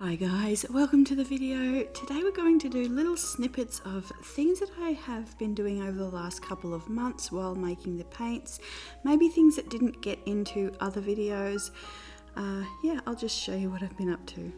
Hi guys, welcome to the video. Today we're going to do little snippets of things that I have been doing over the last couple of months while making the paints. Maybe things that didn't get into other videos. Yeah, I'll just show you what I've been up to.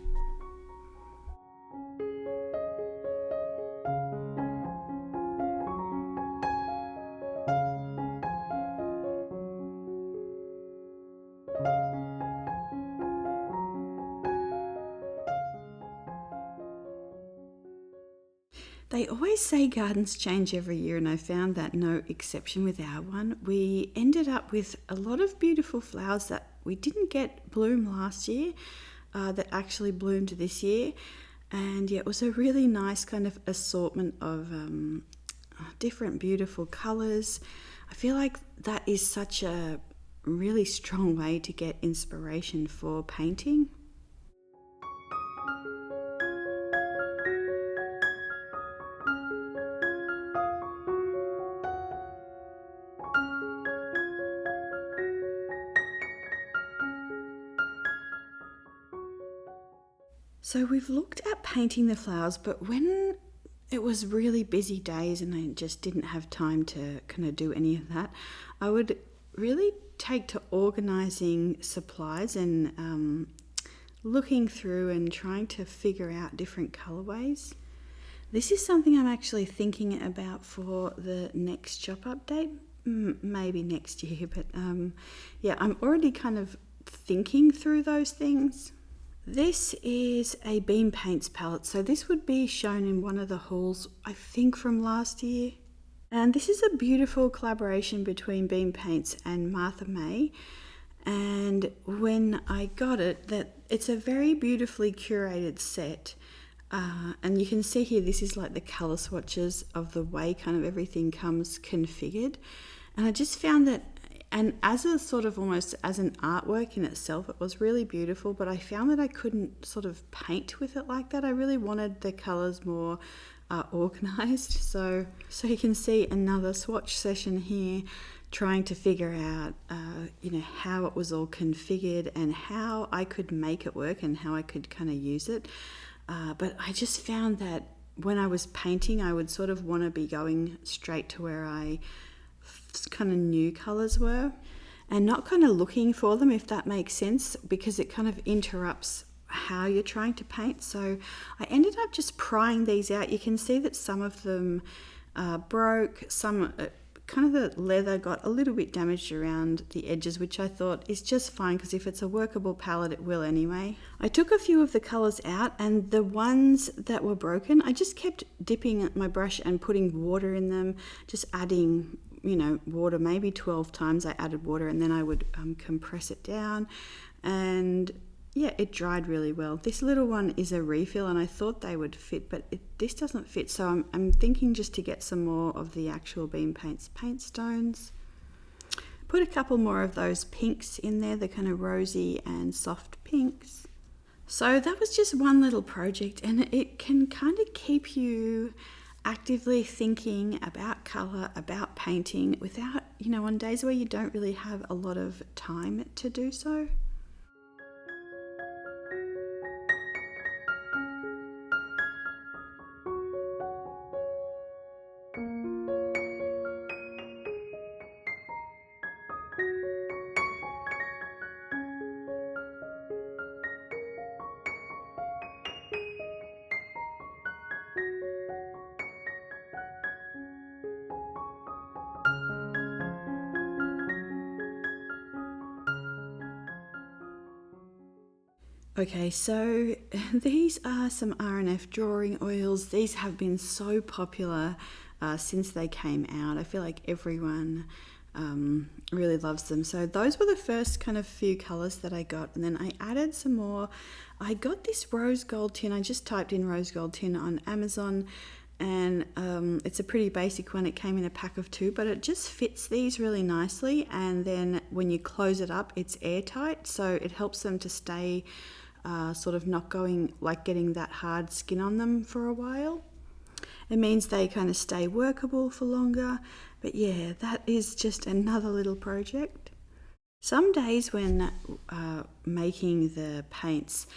They always say gardens change every year, and I found that no exception with our one. We ended up with a lot of beautiful flowers that we didn't get bloom last year that actually bloomed this year. And yeah, it was a really nice kind of assortment of different beautiful colours. I feel like that is such a really strong way to get inspiration for painting. So we've looked at painting the flowers, but when it was really busy days and I just didn't have time to kind of do any of that, I would really take to organising supplies and looking through and trying to figure out different colourways. This is something I'm actually thinking about for the next shop update, maybe next year, but yeah, I'm already kind of thinking through those things. This is a Beam Paints palette, so this would be shown in one of the hauls, I think from last year. And this is a beautiful collaboration between Beam Paints and Martha May. And when I got it, it's a very beautifully curated set. And you can see here, this is like the colour swatches of the way kind of everything comes configured. And I just found that, and as a sort of almost as an artwork in itself, it was really beautiful, but I found that I couldn't sort of paint with it like that. I really wanted the colours more organised. So you can see another swatch session here, trying to figure out, how it was all configured and how I could make it work and how I could kind of use it. But I just found that when I was painting, I would sort of want to be going straight to where I kind of new colours were and not kind of looking for them, if that makes sense, because it kind of interrupts how you're trying to paint. So I ended up just prying these out. You can see that some of them broke, some kind of the leather got a little bit damaged around the edges, which I thought is just fine because if it's a workable palette it will anyway. I took a few of the colours out, and the ones that were broken I just kept dipping my brush and putting water in them, just adding water, maybe 12 times I added water, and then I would compress it down, and yeah, it dried really well. This little one is a refill and I thought they would fit, but this doesn't fit, so I'm thinking just to get some more of the actual Beam Paints paint stones. Put a couple more of those pinks in there, the kind of rosy and soft pinks. So that was just one little project, and it can kind of keep you actively thinking about colour, about painting, without, on days where you don't really have a lot of time to do so. Okay, so these are some RNF drawing oils. These have been so popular since they came out. I feel like everyone really loves them. So those were the first kind of few colours that I got, and then I added some more. I got this rose gold tin. I just typed in rose gold tin on Amazon, and it's a pretty basic one. It came in a pack of 2, but it just fits these really nicely, and then when you close it up, it's airtight, so it helps them to stay sort of not going, like getting that hard skin on them for a while. It means they kind of stay workable for longer. But yeah, that is just another little project. Some days when making the paints,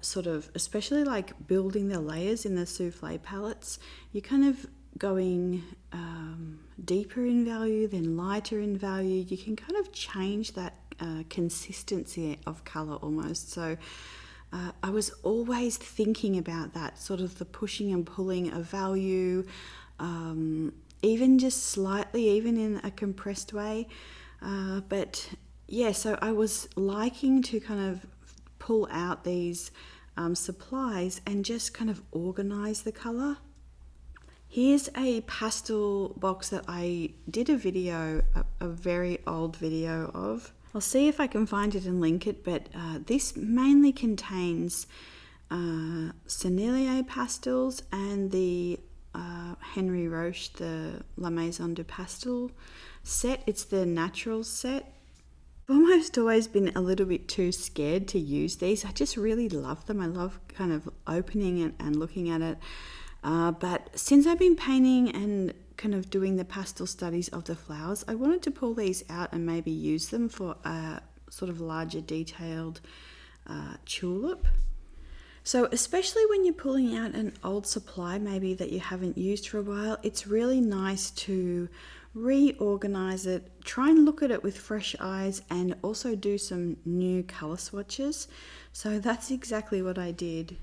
sort of, especially like building the layers in the souffle palettes, you're kind of going deeper in value, then lighter in value. You can kind of change that consistency of color almost. So I was always thinking about that, sort of the pushing and pulling of value, even just slightly, even in a compressed way. But yeah, so I was liking to kind of pull out these supplies and just kind of organize the color. Here's a pastel box that I did a video, a very old video of. I'll see if I can find it and link it, but this mainly contains Sennelier pastels and the Henry Roche, the La Maison de Pastel set. It's the natural set. I've almost always been a little bit too scared to use these. I just really love them. I love kind of opening it and looking at it. But since I've been painting and kind of doing the pastel studies of the flowers, I wanted to pull these out and maybe use them for a sort of larger detailed tulip. So especially when you're pulling out an old supply maybe that you haven't used for a while, it's really nice to reorganize it, try and look at it with fresh eyes, and also do some new color swatches. So that's exactly what I did.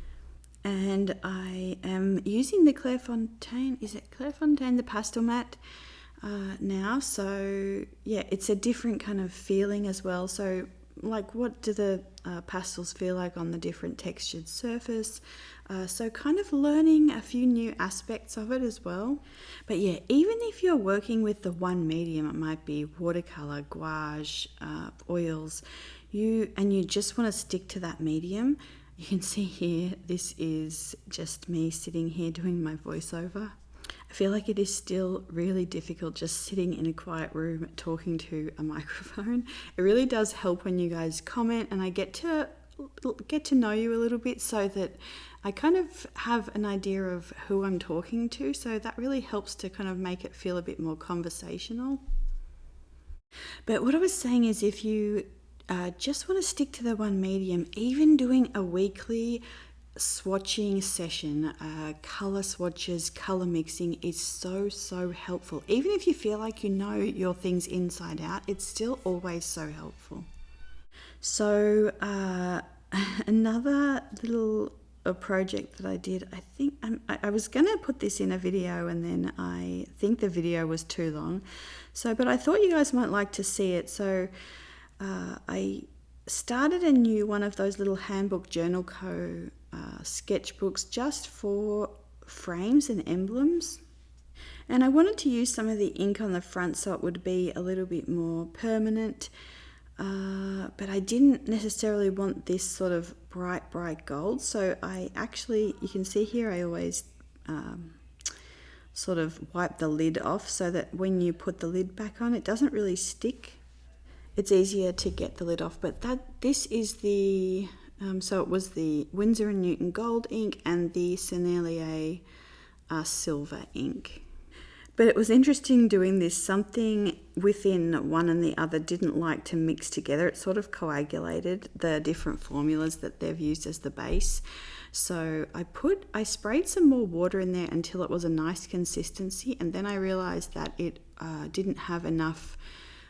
And I am using the Clairefontaine, is it Clairefontaine, the pastel matte now. So yeah, it's a different kind of feeling as well. So like, what do the pastels feel like on the different textured surface? So kind of learning a few new aspects of it as well. But yeah, even if you're working with the one medium, it might be watercolor, gouache, oils, you just want to stick to that medium. You can see here, this is just me sitting here doing my voiceover. I feel like it is still really difficult just sitting in a quiet room talking to a microphone. It really does help when you guys comment and I get to know you a little bit, so that I kind of have an idea of who I'm talking to. So that really helps to kind of make it feel a bit more conversational. But what I was saying is, if you just want to stick to the one medium, even doing a weekly swatching session, color swatches, color mixing is so helpful. Even if you feel like you know your things inside out, it's still always so helpful. So another little project that I did, I think I was going to put this in a video, and then I think the video was too long. But I thought you guys might like to see it. So I started a new one of those little Handbook Journal Co. Sketchbooks just for frames and emblems. And I wanted to use some of the ink on the front so it would be a little bit more permanent. But I didn't necessarily want this sort of bright gold. So I actually, you can see here, I always sort of wipe the lid off so that when you put the lid back on, it doesn't really stick. It's easier to get the lid off. But this is the, so it was the Winsor & Newton gold ink and the Sennelier silver ink. But it was interesting doing this. Something within one and the other didn't like to mix together. It sort of coagulated the different formulas that they've used as the base. So I sprayed some more water in there until it was a nice consistency, and then I realized that it didn't have enough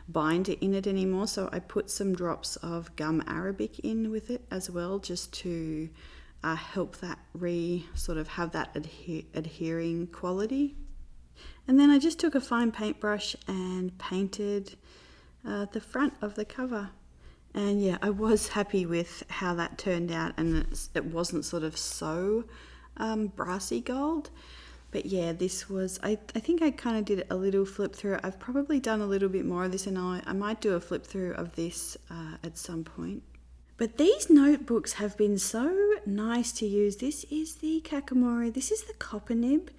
binder in it anymore. So I put some drops of gum arabic in with it as well, just to help that sort of have that adhering quality. And then I just took a fine paintbrush and painted the front of the cover. And yeah, I was happy with how that turned out, and it wasn't sort of so brassy gold. But yeah, this was, I think I kind of did a little flip through. I've probably done a little bit more of this, and I might do a flip through of this at some point. But these notebooks have been so nice to use. This is the Kakamori, this is the copper nib.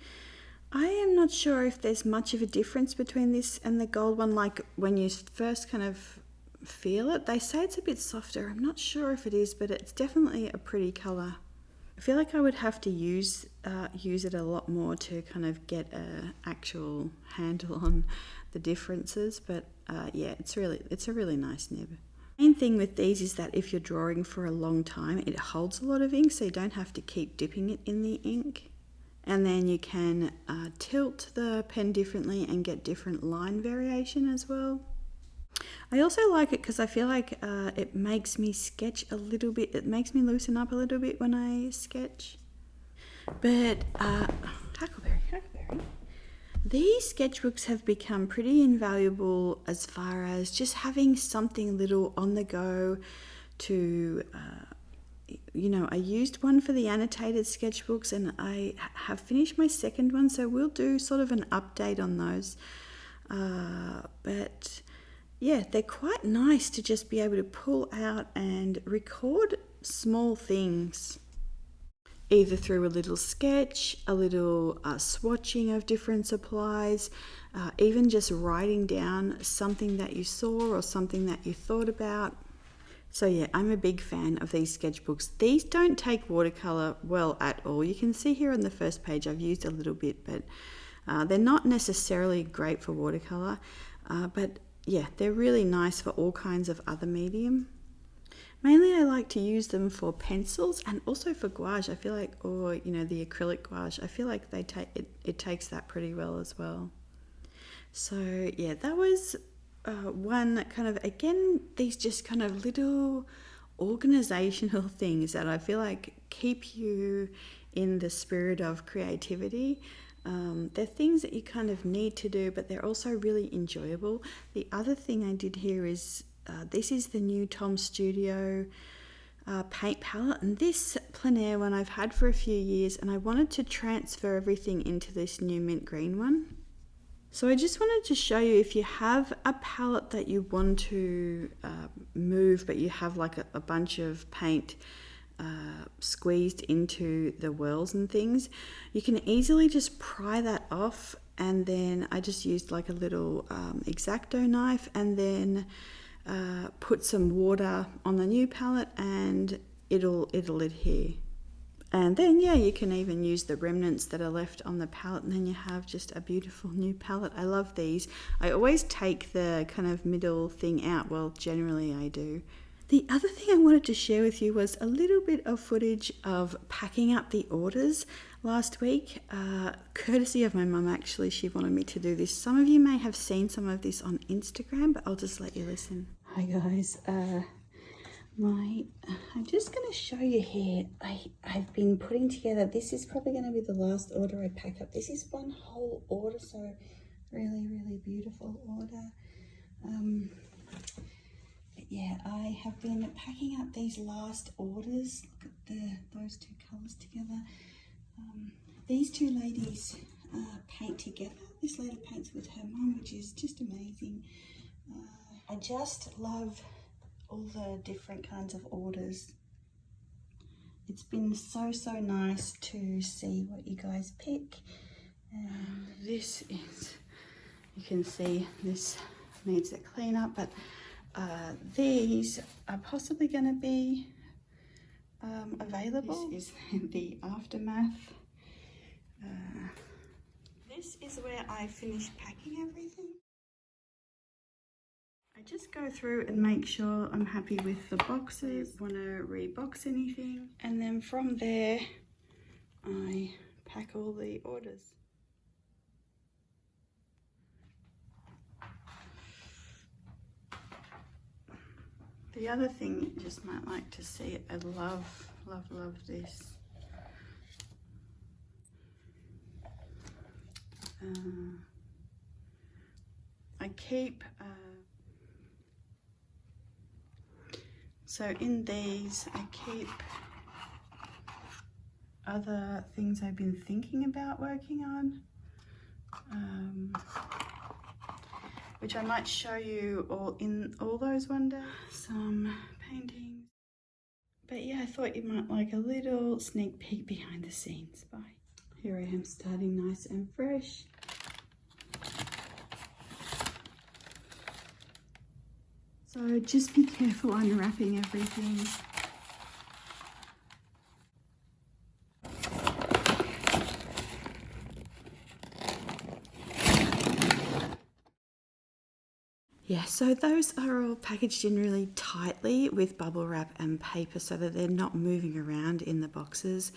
I am not sure if there's much of a difference between this and the gold one. Like when you first kind of feel it, they say it's a bit softer. I'm not sure if it is, but it's definitely a pretty color. I feel like I would have to use it a lot more to kind of get an actual handle on the differences. But yeah, it's a really nice nib. Main thing with these is that if you're drawing for a long time, it holds a lot of ink, so you don't have to keep dipping it in the ink. And then you can tilt the pen differently and get different line variation as well. I also like it because I feel like it makes me sketch a little bit, it makes me loosen up a little bit when I sketch. But Huckleberry. These sketchbooks have become pretty invaluable as far as just having something little on the go to, I used one for the annotated sketchbooks and I have finished my second one, so we'll do sort of an update on those. But yeah, they're quite nice to just be able to pull out and record small things, either through a little sketch, a little swatching of different supplies, even just writing down something that you saw or something that you thought about. So yeah, I'm a big fan of these sketchbooks. These don't take watercolor well at all. You can see here on the first page I've used a little bit, but they're not necessarily great for watercolor, but yeah, they're really nice for all kinds of other medium. Mainly I like to use them for pencils and also for gouache. I feel like, or the acrylic gouache, I feel like it takes that pretty well as well. So yeah, that was one kind of, again, these just kind of little organizational things that I feel like keep you in the spirit of creativity. They're things that you kind of need to do, but they're also really enjoyable. The other thing I did here is this is the new Tom Studio paint palette, and this plein air one I've had for a few years, and I wanted to transfer everything into this new mint green one. So I just wanted to show you, if you have a palette that you want to move, but you have like a bunch of paint squeezed into the wells and things, you can easily just pry that off. And then I just used like a little X-Acto knife and then put some water on the new palette and it'll adhere. And then yeah, you can even use the remnants that are left on the palette, and then you have just a beautiful new palette. I love these. I always take the kind of middle thing out. Well, generally I do. The other thing I wanted to share with you was a little bit of footage of packing up the orders last week, courtesy of my mum actually. She wanted me to do this. Some of you may have seen some of this on Instagram, but I'll just let you listen. Hi guys, I'm just going to show you here, I've been putting together, this is probably going to be the last order I pack up. This is one whole order, so really beautiful order. But yeah, I have been packing up these last orders. Look at those two colours together. These two ladies paint together. This lady paints with her mum, which is just amazing. I just love all the different kinds of orders. It's been so nice to see what you guys pick. And this is, you can see this needs a clean up, but these are possibly going to be available. This is the aftermath. This is where I finished packing everything. I just go through and make sure I'm happy with the boxes, want to rebox anything, and then from there I pack all the orders. The other thing you just might like to see, I love this. I keep so in these I keep other things I've been thinking about working on, which I might show you all in all those one day. Some paintings. But yeah, I thought you might like a little sneak peek behind the scenes. Bye. Here I am starting nice and fresh. So just be careful unwrapping everything. Yeah, so those are all packaged in really tightly with bubble wrap and paper so that they're not moving around in the boxes.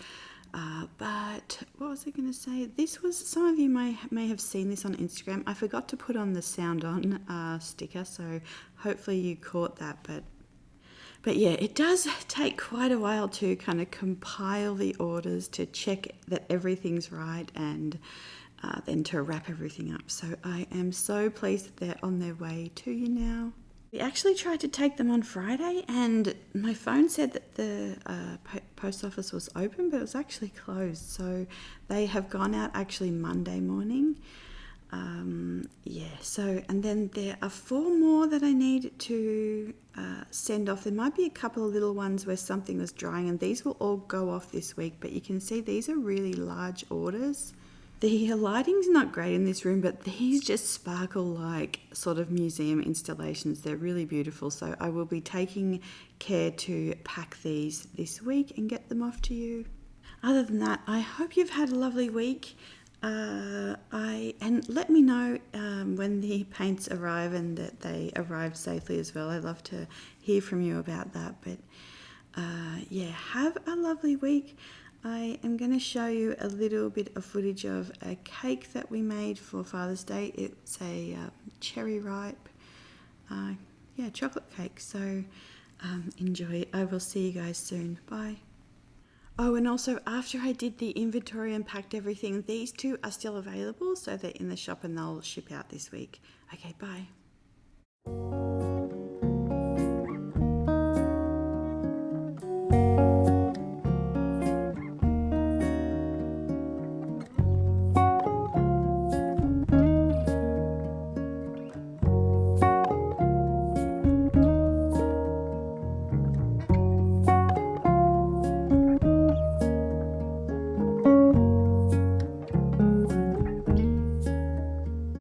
But what was I going to say? This was, some of you may have seen this on Instagram. I forgot to put on the sound on sticker, so hopefully you caught that. But yeah, it does take quite a while to kind of compile the orders, to check that everything's right, and then to wrap everything up. So I am so pleased that they're on their way to you now. We actually tried to take them on Friday, and my phone said that the post office was open, but it was actually closed. So they have gone out actually Monday morning. So, and then there are 4 more that I need to send off. There might be a couple of little ones where something was drying, and these will all go off this week, but you can see these are really large orders. The lighting's not great in this room, but these just sparkle like sort of museum installations. They're really beautiful, so I will be taking care to pack these this week and get them off to you. Other than that, I hope you've had a lovely week. And let me know when the paints arrive and that they arrive safely as well. I'd love to hear from you about that. But have a lovely week. I am going to show you a little bit of footage of a cake that we made for Father's Day. It's a cherry ripe, chocolate cake. So enjoy. I will see you guys soon. Bye. Oh, and also after I did the inventory and packed everything, these 2 are still available, so they're in the shop and they'll ship out this week. Okay, bye.